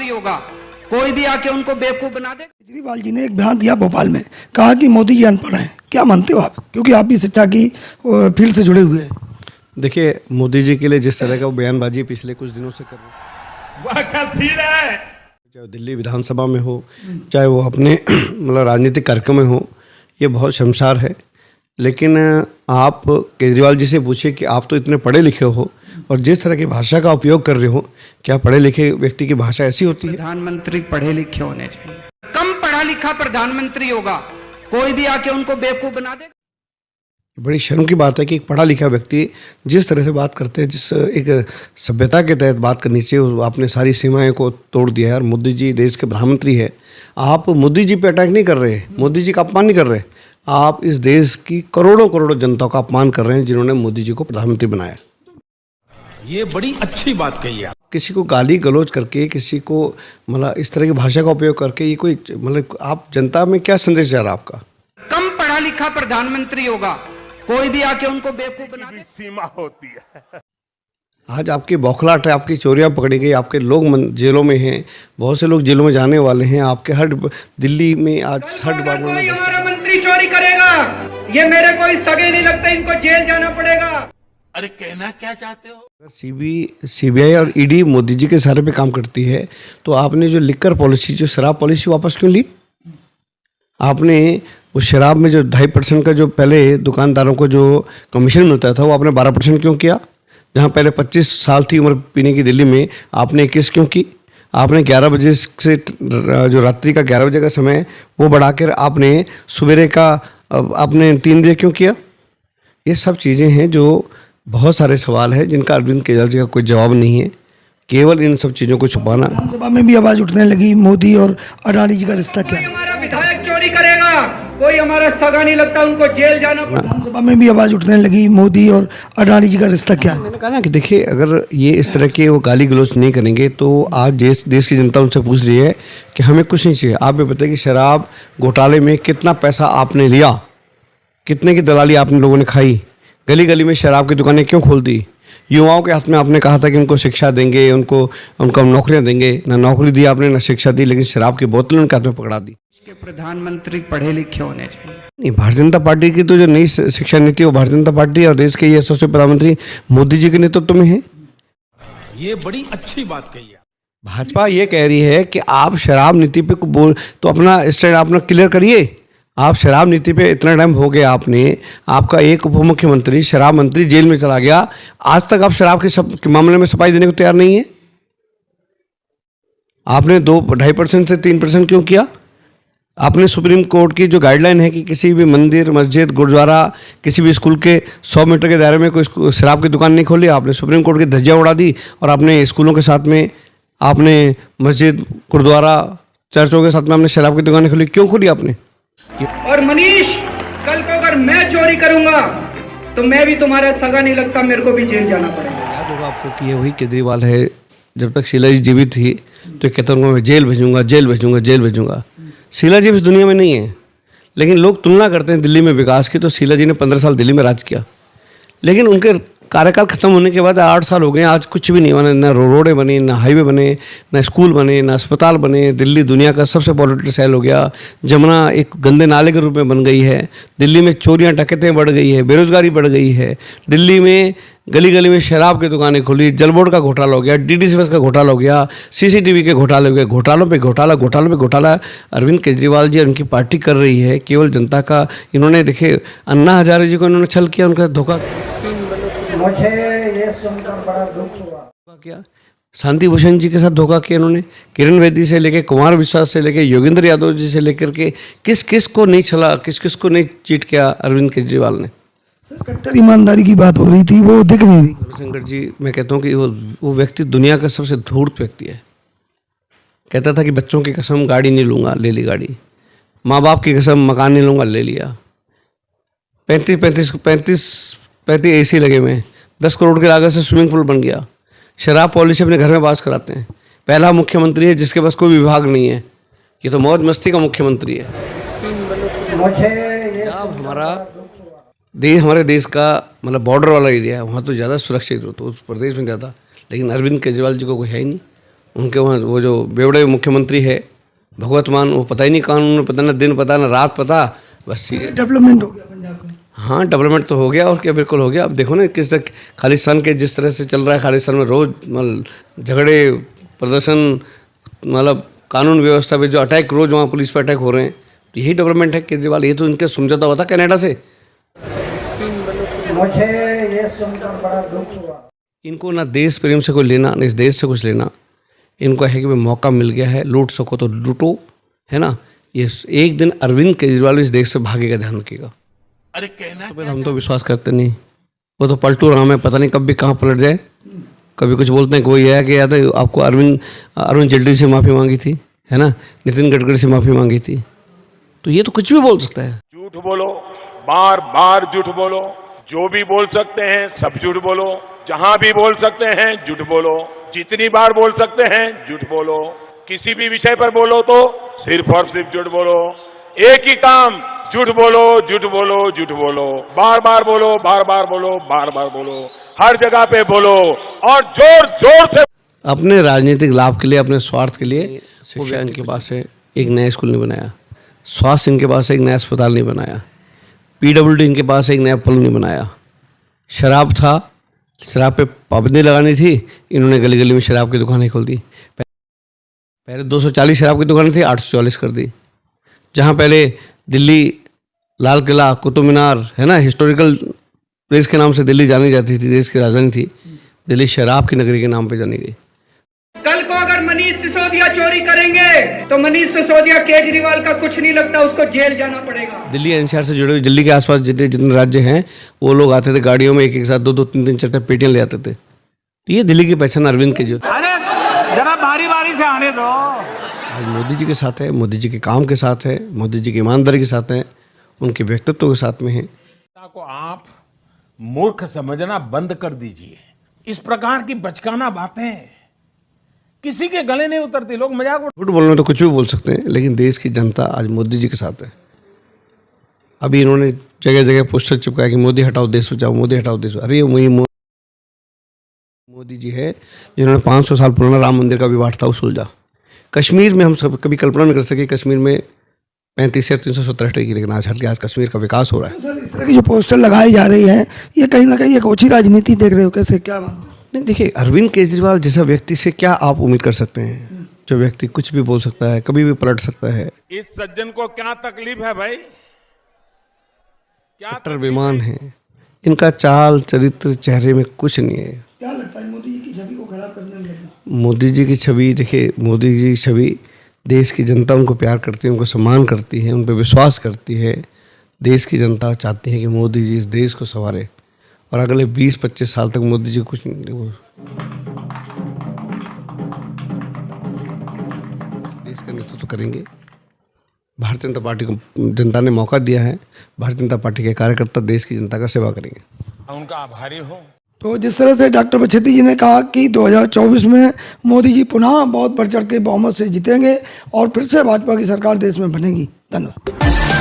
प्रधानमंत्री होगा, कोई भी आके उनको बेवकूफ बना दे। केजरीवाल जी ने एक बयान दिया भोपाल में, कहा कि मोदी जी अनपढ़ हैं। क्या मानते हो आप, क्योंकि आप भी शिक्षा की फील्ड से जुड़े हुए हैं? देखिए, मोदी जी के लिए जिस तरह का वो बयानबाजी पिछले कुछ दिनों से कर रहे हैं, वह क्या सीन है, चाहे दिल्ली विधानसभा में हो, चाहे वो अपने मतलब राजनीतिक कार्यक्रम में हो, ये बहुत शर्मसार है। लेकिन आप केजरीवाल जी से पूछिए कि आप तो इतने पढ़े लिखे हो और जिस तरह की भाषा का उपयोग कर रहे हो, क्या पढ़े लिखे व्यक्ति की भाषा ऐसी होती है? प्रधानमंत्री पढ़े लिखे होने चाहिए। कम पढ़ा लिखा प्रधानमंत्री होगा, कोई भी आके उनको बेवकूफ बना देगा। बड़ी शर्म की बात है कि एक पढ़ा लिखा व्यक्ति जिस तरह से बात करते हैं, जिस एक सभ्यता के तहत बात करनी चाहिए, आपने सारी सीमाएं को तोड़ दिया है। और मोदी जी देश के प्रधानमंत्री है, आप मोदी जी पे अटैक नहीं कर रहे, मोदी जी का अपमान नहीं कर रहे, आप इस देश की करोड़ों करोड़ों जनता का अपमान कर रहे हैं जिन्होंने मोदी जी को प्रधानमंत्री बनाया। ये बड़ी अच्छी बात कही है। किसी को गाली गलौज करके, किसी को मतलब इस तरह की भाषा का उपयोग करके, ये कोई मतलब आप जनता में क्या संदेश जा रहा है आपका? कम पढ़ा लिखा प्रधानमंत्री होगा, कोई भी आके उनको बेवकूफ बना दे। सीमा होती है। आज आपकी बौखलाहट है, आपकी चोरियां पकड़ी गई, आपके लोग जेलों में हैं, बहुत से लोग जेलों में जाने वाले हैं। आपके हर दिल्ली में आज हर डिपार्टमेंट में हमारा मंत्री चोरी करेगा, ये मेरे कोई सगे नहीं लगते, इनको जेल जाना पड़ेगा। अरे कहना क्या चाहते हो? सीबीआई और ईडी मोदी जी के सहारे पे काम करती है, तो आपने जो लिकर पॉलिसी, जो शराब पॉलिसी वापस क्यों ली? आपने वो शराब में जो 2.5% का जो पहले दुकानदारों को जो कमीशन मिलता था, वो आपने 12% क्यों किया? जहाँ पहले 25 साल थी उम्र पीने की दिल्ली में, आपने 21 क्यों की? आपने 11 बजे से जो रात्रि का 11 बजे का समय वो बढ़ाकर आपने सवेरे का आपने 3 बजे क्यों किया? ये सब चीज़ें हैं जो बहुत सारे सवाल हैं जिनका अरविंद केजरीवाल जी का कोई जवाब नहीं है। केवल इन सब चीज़ों को छुपाना। विधानसभा में भी आवाज उठने लगी, मोदी और अडानी जी का रिश्ता क्या है? हमारा विधायक चोरी करेगा, कोई हमारा सगा नहीं लगता, उनको जेल जाना पड़ेगा। विधानसभा में भी आवाज उठने लगी, मोदी और अडानी जी का रिश्ता क्या है? मैंने कहा ना कि देखिए, अगर ये इस तरह के वो गाली गलौज नहीं करेंगे तो आज देश की जनता उनसे पूछ रही है कि हमें कुछ नहीं चाहिए। आप भी बताइए कि शराब घोटाले में कितना पैसा आपने लिया, कितने की दलाली आपने लोगों ने खाई, गली गली में शराब की दुकानें क्यों खोल दी? युवाओं के हाथ में आपने कहा था कि उनको शिक्षा देंगे, उनको नौकरियां देंगे, ना नौकरी दी आपने, ना शिक्षा दी, लेकिन शराब की बोतल उनके हाथ में पकड़ा दी। के प्रधानमंत्री पढ़े लिखे होने चाहिए। नहीं, भारतीय जनता पार्टी की तो जो नई शिक्षा नीति है वो भारतीय जनता पार्टी और देश के ये यशस्वी प्रधानमंत्री मोदी जी के नेतृत्व में है। ये बड़ी अच्छी बात कही है। भाजपा ये कह रही है कि आप शराब नीति पे बोल तो अपना स्टैंड अपना क्लियर करिए। आप शराब नीति पे इतना टाइम हो गया, आपका एक उप मुख्यमंत्री शराब मंत्री जेल में चला गया, आज तक आप शराब के मामले में सफाई देने को तैयार नहीं है। आपने 2-2.5% से 3% क्यों किया? आपने सुप्रीम कोर्ट की जो गाइडलाइन है कि किसी भी मंदिर, मस्जिद, गुरुद्वारा, किसी भी स्कूल के 100 मीटर के दायरे में कोई शराब की दुकान नहीं खोली, आपने सुप्रीम कोर्ट की धज्जियां उड़ा दी और आपने स्कूलों के साथ में, आपने मस्जिद, गुरुद्वारा, चर्चों के साथ में आपने शराब की दुकानें खोली। क्यों खोली आपने? और मनीष, कल को अगर मैं चोरी करूंगा तो मैं भी तुम्हारा सगा नहीं लगता, मेरे को भी जेल जाना पड़ेगा। याद होगा आपको कि ये वही केजरीवाल है, जब तक शीला जी जीवित थी तो कहता हूँ मैं जेल भेजूंगा, जेल भेजूंगा, जेल भेजूंगा। शीला जी इस दुनिया में नहीं है, लेकिन लोग तुलना करते हैं दिल्ली में विकास की, तो शीला जी ने 15 साल दिल्ली में राज किया, लेकिन उनके कार्यकाल खत्म होने के बाद 8 साल हो गए, आज कुछ भी नहीं बना, ना रोडें बनी, ना हाईवे बने, ना स्कूल बने, ना अस्पताल बने। दिल्ली दुनिया का सबसे पॉल्यूटेड शहर हो गया, जमुना एक गंदे नाले के रूप में बन गई है, दिल्ली में चोरियां डकैतें बढ़ गई है, बेरोजगारी बढ़ गई है, दिल्ली में गली गली में शराब की दुकानें खुली, जल बोर्ड का घोटाला हो गया, डीडीसी बस का घोटाला हो गया, सीसीटीवी के घोटाले हो गए, घोटालों पे घोटाला, घोटालों पे घोटाला अरविंद केजरीवाल जी और उनकी पार्टी कर रही है केवल जनता का। इन्होंने देखिए अन्ना हजारे जी को इन्होंने छल किया, उनका धोखा मुझे ये सुनकर बड़ा दुख हुआ। किया, शांति भूषण जी के साथ धोखा किया इन्होंने, किरण बेदी से लेके, कुमार विश्वास से लेके, योगेंद्र यादव जी से लेकर के किस किस को नहीं छला, किस किस को नहीं चीट किया अरविंद केजरीवाल ने। सर, कट्टर ईमानदारी की बात हो रही थी, वो दिख नहीं रही। शंकर जी, मैं कहता हूँ कि वो व्यक्ति दुनिया का सबसे धूर्त व्यक्ति है। कहता था कि बच्चों की कसम गाड़ी नहीं लूँगा, ले ली गाड़ी, माँ बाप की कसम मकान नहीं लूँगा, ले लिया। 35 AC लगे हुए हैं, 10 करोड़ की लागत से स्विमिंग पूल बन गया। शराब पॉलिसी अपने घर में पास कराते हैं। पहला मुख्यमंत्री है जिसके पास कोई विभाग नहीं है, ये तो मौज मस्ती का मुख्यमंत्री है। हमारे देश का मतलब बॉर्डर वाला एरिया है, वहाँ तो ज़्यादा सुरक्षित हो, तो उस प्रदेश में ज़्यादा, लेकिन अरविंद केजरीवाल जी को कोई है ही नहीं। उनके वहाँ वो जो बेवड़े मुख्यमंत्री है भगवत मान, वो पता ही नहीं कानून, पता ना दिन, पता ना रात, पता बस ठीक है। डेवलपमेंट हो गया पंजाब में। हाँ, डेवलपमेंट तो हो गया और क्या, बिल्कुल हो गया। अब देखो ना किस तक खालिस्तान के जिस तरह से चल रहा है, खालिस्तान में रोज मतलब झगड़े, प्रदर्शन, मतलब कानून व्यवस्था पे जो अटैक, रोज वहाँ पुलिस पे अटैक हो रहे हैं, तो यही डेवलपमेंट है केजरीवाल। ये तो इनके समझौता हुआ था कनाडा से। मुझे ये सुनकर बड़ा दुख हुआ। इनको ना देश प्रेम से कोई लेना, ना इस देश से कुछ लेना। इनको है कि भाई मौका मिल गया है, लूट सको तो लूटो, है ना। ये एक दिन अरविंद केजरीवाल इस देश से भागेगा, ध्यान रखिएगा। अरे कहना तो फिर हम तो विश्वास करते नहीं, वो तो पलटू राम है, पता नहीं कब भी कहाँ पलट जाए। कभी कुछ बोलते हैं, कोई है कि याद है आपको अरविंद जेटली से माफ़ी मांगी थी, है ना, नितिन गडकरी से माफ़ी मांगी थी, तो ये तो कुछ भी बोल सकता है। झूठ बोलो, बार बार झूठ बोलो, जो भी बोल सकते हैं सब झूठ बोलो, जहां भी बोल सकते हैं झूठ बोलो, जितनी बार बोल सकते हैं झूठ बोलो, किसी भी विषय पर बोलो तो सिर्फ और सिर्फ झूठ बोलो। एक ही काम, झूठ बोलो, झूठ बोलो, झूठ बोलो, बार बार बोलो, बार बार बोलो, बार बार बोलो, हर जगह पे बोलो और जोर जोर से। अपने राजनीतिक लाभ के लिए, अपने स्वार्थ के लिए शिक्षा इनके पास है, एक नया स्कूल नहीं बनाया। स्वास्थ्य इनके पास एक नया अस्पताल नहीं बनाया। PWD इनके पास एक नया पुल नहीं बनाया। शराब था, शराब पे पाबंदी लगानी थी, इन्होंने गली गली में शराब की दुकानें खोल दी। पहले 240 शराब की दुकानें थी, 844 कर दी। जहाँ पहले दिल्ली लाल किला, कुतुब मीनार, है ना, हिस्टोरिकल प्लेस के नाम से दिल्ली जानी जाती थी, देश की राजधानी थी, दिल्ली शराब की नगरी के नाम पे जानी गई। कल को अगर मनीष सिसोदिया चोरी करेंगे तो मनीष सिसोदिया, केजरीवाल का कुछ नहीं लगता, उसको जेल जाना पड़ेगा। दिल्ली NCR से जुड़े हुए, दिल्ली के आसपास जितने राज्य हैं, वो लोग आते थे गाड़ियों में, एक एक साथ 2-2, 3-3, 4 पेटियां ले आते थे। तो ये दिल्ली की पहचान अरविंद केजरीवाल। अरे जरा बारी बारी से आने दो। आज मोदी जी के साथ है, मोदी जी के काम के साथ है, मोदी जी की ईमानदारी के साथ है, उनके व्यक्तित्व के साथ में है। को आप मूर्ख समझना बंद कर दीजिए। इस प्रकार की बचकाना बातें किसी के गले नहीं उतरती। लोग मजाक झूठ बोलने में तो कुछ भी बोल सकते हैं, लेकिन देश की जनता आज मोदी जी के साथ है। अभी इन्होंने जगह जगह पोस्टर चिपकाया कि मोदी हटाओ देश बचाओ, मोदी हटाओ देश। अरे वही मोदी जी है जिन्होंने 500 साल पुराना राम मंदिर का विवाद था, वो सुलझा। कश्मीर में हम सब कभी कल्पना नहीं कर सके, कश्मीर में 35 या 370 की, लेकिन आज हट के आज कश्मीर का विकास हो रहा है। सर, इस तरह की जो पोस्टर लगाई जा रही है, ये कहीं ना कहीं एक ओछी राजनीति देख रहे हो, कैसे, क्या बात? नहीं, देखिए, अरविंद केजरीवाल जैसा व्यक्ति से क्या आप उम्मीद कर सकते हैं, जो व्यक्ति कुछ भी बोल सकता है, कभी भी पलट सकता है। इस सज्जन को क्या तकलीफ है भाई? क्या कट्टर बेईमान है, इनका चाल चरित्र चेहरे में कुछ नहीं है। क्या लगता है मोदी जी की छवि को खराब करने में लगे? मोदी जी की छवि, देखिए, मोदी जी की छवि, देश की जनता उनको प्यार करती है, उनको सम्मान करती है, उन पर विश्वास करती है। देश की जनता चाहती है कि मोदी जी इस देश को संवारे, और अगले 20-25 साल तक मोदी जी कुछ नहीं, देश का नेतृत्व करेंगे। भारतीय जनता पार्टी को जनता ने मौका दिया है, भारतीय जनता पार्टी के कार्यकर्ता देश की जनता का सेवा करेंगे। उनका आभारी हो। तो जिस तरह से डॉक्टर बछेती जी ने कहा कि 2024 में मोदी जी पुनः बहुत बढ़ चढ़ के बहुमत से जीतेंगे और फिर से भाजपा की सरकार देश में बनेगी। धन्यवाद।